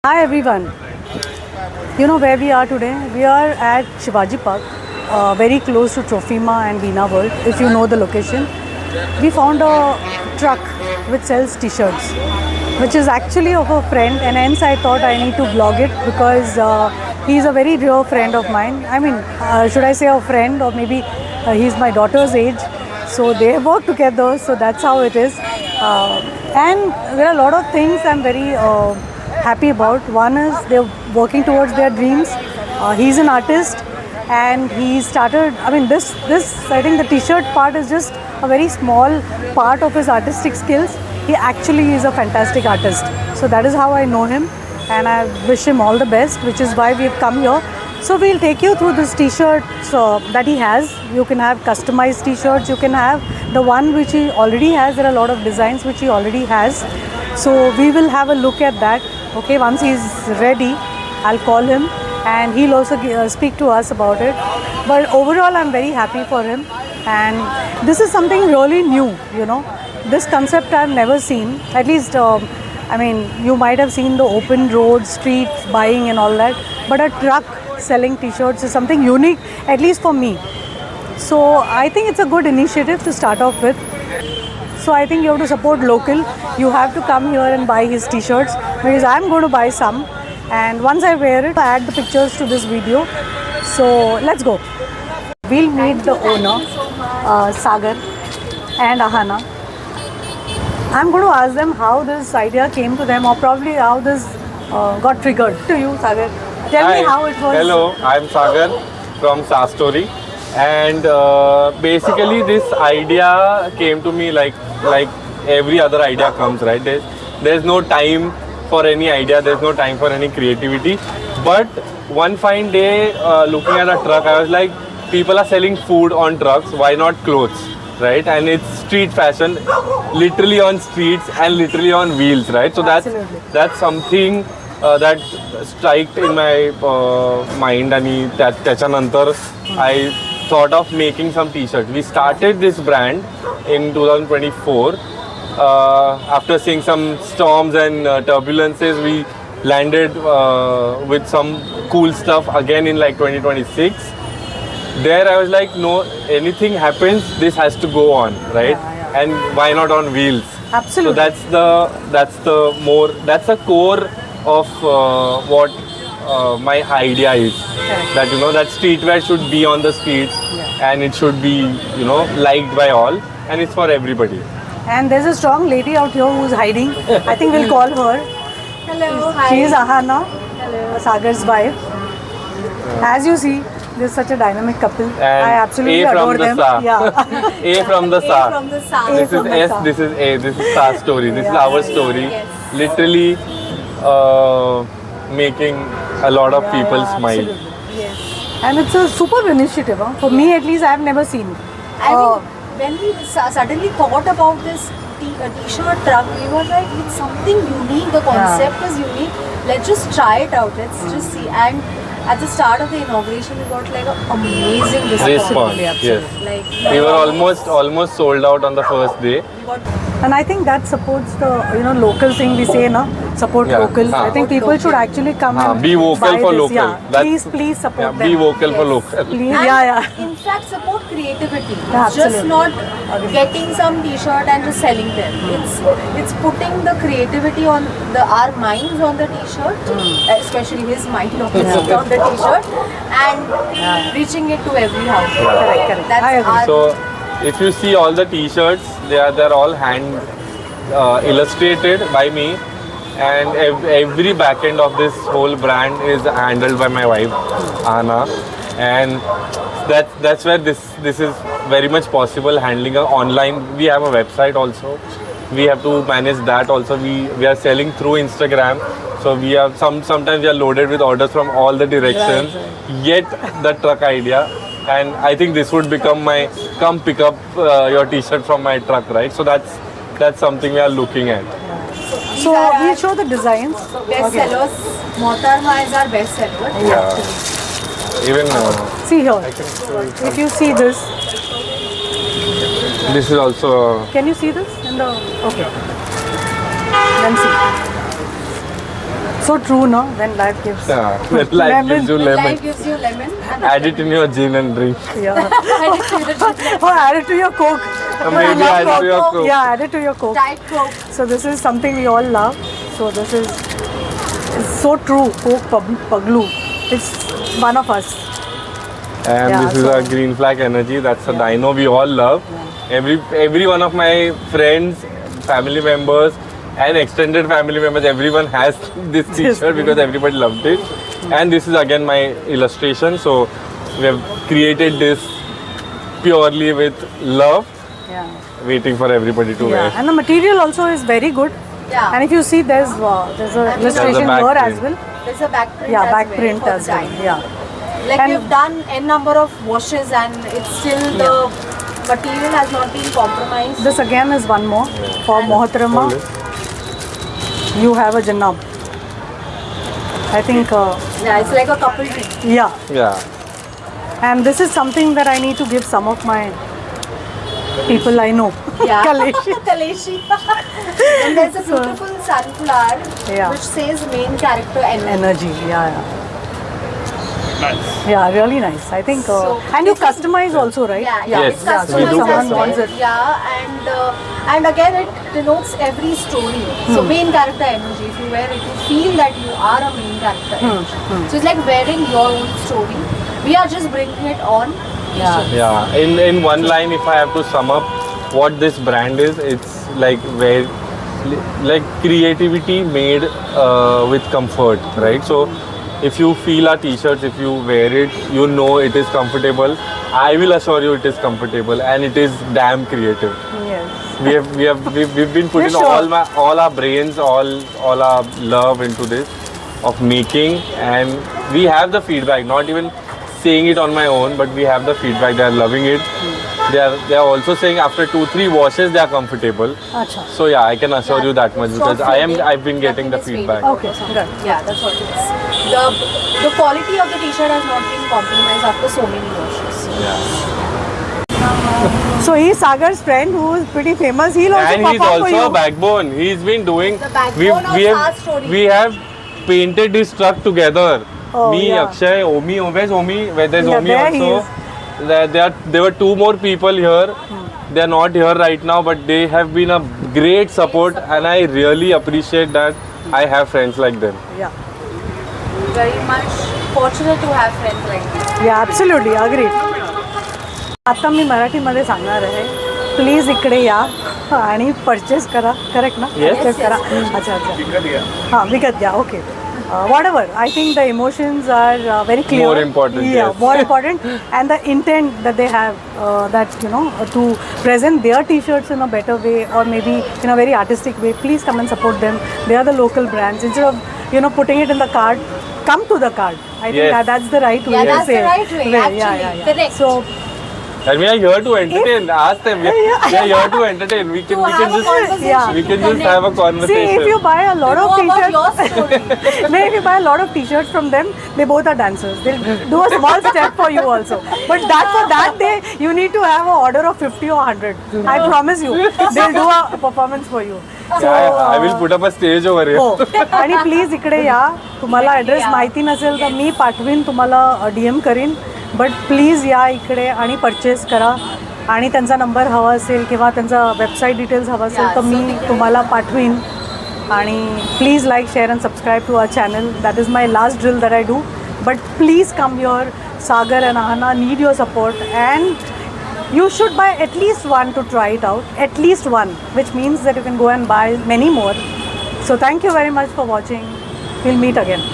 Hi everyone. You know where we are today? We are at Shivaji Park, very close to Trofima and Veena World, if you know the location. We found a truck which sells t-shirts, which is actually of a friend, and hence I thought I need to vlog it because he's a very dear friend of mine. I mean, should I say a friend, or maybe he's my daughter's age. So they work together, so that's how it is. And there are a lot of things I'm very happy about. One is they're working towards their dreams. He's an artist and he started, I mean, this I think the t-shirt part is just a very small part of his artistic skills. He actually is a fantastic artist. So that is how I know him, and I wish him all the best, which is why we've come here. So we'll take you through this t-shirts that he has. You can have customized t-shirts, you can have the one which he already has. There are a lot of designs which he already has. So we will have a look at that. Okay, once he's ready, I'll call him and he'll also speak to us about it. But overall, I'm very happy for him, and this is something really new, you know. This concept I've never seen, at least, I mean, you might have seen the open road, street buying and all that, but a truck selling t-shirts is something unique, at least for me. So I think it's a good initiative to start off with. So I think you have to support local. You have to come here and buy his t-shirts, because I'm going to buy some, and once I wear it, I add the pictures to this video. So let's go. We'll meet the owner, Sagar and Ahana. I'm going to ask them how this idea came to them, or probably how this got triggered. To you, Sagar. Tell me how it was. Hello, I'm Sagar from Sa Story, and basically this idea came to me like every other idea comes, right? There's no time for any idea, there's no time for any creativity. But one fine day, looking at a truck, I was like, people are selling food on trucks, why not clothes, right? And it's street fashion, literally on streets and literally on wheels, right? So that's something that struck in my mind, and त्याच्यानंतर I thought of making some t-shirts. We started this brand in 2024. After seeing some storms and turbulences, we landed with some cool stuff again in like 2026. There I was like, no, anything happens, this has to go on, right? Yeah. And why not on wheels? Absolutely. So that's the core of what my idea is. Correct. That, you know, that streetwear should be on the streets, and it should be, you know, liked by all, and it's for everybody. And there's a strong lady out here who's hiding. I think we'll call her. Hello, hi. She is Ahana, Hello. Sagar's wife. As you see, there's such a dynamic couple. And I absolutely adore them. Yeah. A from the Sa. A from the Sa. This is S, this is A, this is Sa Story. This is our story. Yes. Literally making a lot of people smile. Absolutely. Yes. And it's a superb initiative. Huh? For me, at least, I've never seen. I mean, when we suddenly thought about this t-shirt truck, we were like, it's something unique. The concept is unique. Let's just try it out. Let's just see. And at the start of the inauguration, we got like an amazing response. Yes. Like We were almost sold out on the first day. we got And I think that supports the local thing we say, na, support local. I think people should actually come and be vocal buy for this. local. Yeah. Please support them. Be vocal for local. Please, and in fact support creativity. Yeah, It's just absolutely. not getting some t-shirt and just selling them. It's putting the creativity on our minds on the t-shirt, especially his mind on the t-shirt, and reaching it to every house. Correct. That's I agree. our So if you see all the t-shirts, they're all hand illustrated by me, and every back end of this whole brand is handled by my wife Anna, and that's where this is very much possible. Handling online, we have a website also, we have to manage that also. We are selling through Instagram, so we have sometimes we are loaded with orders from all the directions. Yet the truck idea, and I think this would become my come pick up your t-shirt from my truck, right? So that's something we are looking at. So we'll show the designs. best sellers. Motarma is our best seller. Even See here. If you see this, this is also can you see this? Okay. Then see. So true, no? When life gives. Yeah, when life Lemon. gives you When lemon. life gives you lemon. And Add it in your gin and drink. Yeah. add it to your Or add it to your Coke. Maybe add it to your Coke. Yeah, add it to your Coke. Diet Coke. So this is something we all love. So this is so true. Coke Paglu. It's one of us. And Yeah, this is so- our green flag energy. That's a dino we all love. Every one of my friends, family members, and extended family members, everyone has this T-shirt because everybody loved it. And this is again my illustration. So we have created this purely with love, Yeah. waiting for everybody to Yeah. wear. And the material also is very good. Yeah. And if you see, there's a illustration back here print. as well. There's a back print Yeah, as back well print for the as well. dino. Yeah. Like And- we've done n number of washes and it's still the material has not been compromised. This again is one more for Mohatarama. Hold it. You have a Jannab. I think, Yeah, it's like a couple tea. yeah. Yeah. And this is something that I need to give some of my people I know. Yeah. Kaleshi. Kaleshi. And there's a beautiful sunflower Yeah. which says main character energy. Energy. Yeah. Yeah, really nice. I think, So, and you this is- customize also, right? Yeah, Yes, it's we do customized as customize. well. wants it. Yeah, and again it denotes every story. So main character energy. If you wear it, you feel that you are a main character energy. So it's like wearing your own story. We are just bringing it on. Yeah. Yeah, in one line, if I have to sum up what this brand is, it's like creativity made with comfort, right? So if you feel our t-shirts, if you wear it, you know it is comfortable. I will assure you it is comfortable and it is damn creative. Yes. We've been putting Yeah, sure. all our brains, all our love into this of making, and we have the feedback. Not even saying it on my own, but we have the feedback. They are loving it. They are also saying after 2-3 washes they are comfortable. Acha. So yeah, I can assure you that much It's not because fading, I've been getting the nothing is feedback. fading Okay, or something. good. Yeah, that's what it is. The quality of the t-shirt has not been compromised after so many washes. Yeah. So he's Sagar's friend who is pretty famous. He'll also And he's perform for also you. a backbone. He's been doing. The backbone of our story. We have painted this truck together. Oh, Me, yeah. Akshay, Omi. Where's Omi? Where there's Yeah, Omi there he also. There were 2 more people here. They are not here right now, but they have been a great support, and I really appreciate that. I have friends like them. Yeah. Very much fortunate to have friends like this. या absolutely agreed. आता मी मराठीमध्ये सांगणार आहे, please इकडे या आणि purchase करा. Correct ना? Yes. परचेस करा. अच्छा अच्छा. हां, विकत घ्या. Okay. Whatever. I think the emotions are very clear. More important, Yeah, yes. more important. And the intent that they have, that, to present their t-shirts in a better way or maybe in a very artistic way, please come and support them. They are the local brands. Instead of, putting it in the cart, come to the cart. I think Yes. that's the right way Yeah, to that's say the it. right way, actually. Correct. So, And we are here to entertain. Ask them. We are here to entertain. We To can have a just conversation. we can just have a see, conversation. if you buy a lot of Know about your t-shirts, story. no, if you buy a lot of t-shirts from them, they both are dancers. They'll do a small step for you also. But for that day, you need to have an order of 50 or 100. I promise you, they'll do a performance for you. Yeah, I will put up a stage over here. हो. आणि please इकडे या. तुम्हाला address माहिती नसेल तर मी पाठवीन, तुम्हाला DM करीन. बट प्लीज या इकडे आणि परचेस करा. आणि त्यांचा नंबर हवा असेल किंवा त्यांचा वेबसाईट डिटेल्स हवा असेल तर मी तुम्हाला पाठवीन. आणि please like, share and subscribe to our channel. That is my last drill that I do. But please come your. Sagar and Ahana need your support, and you should buy at least one to try it out. At least one, which means that you can go and buy many more. So thank you very much for watching. We'll meet again.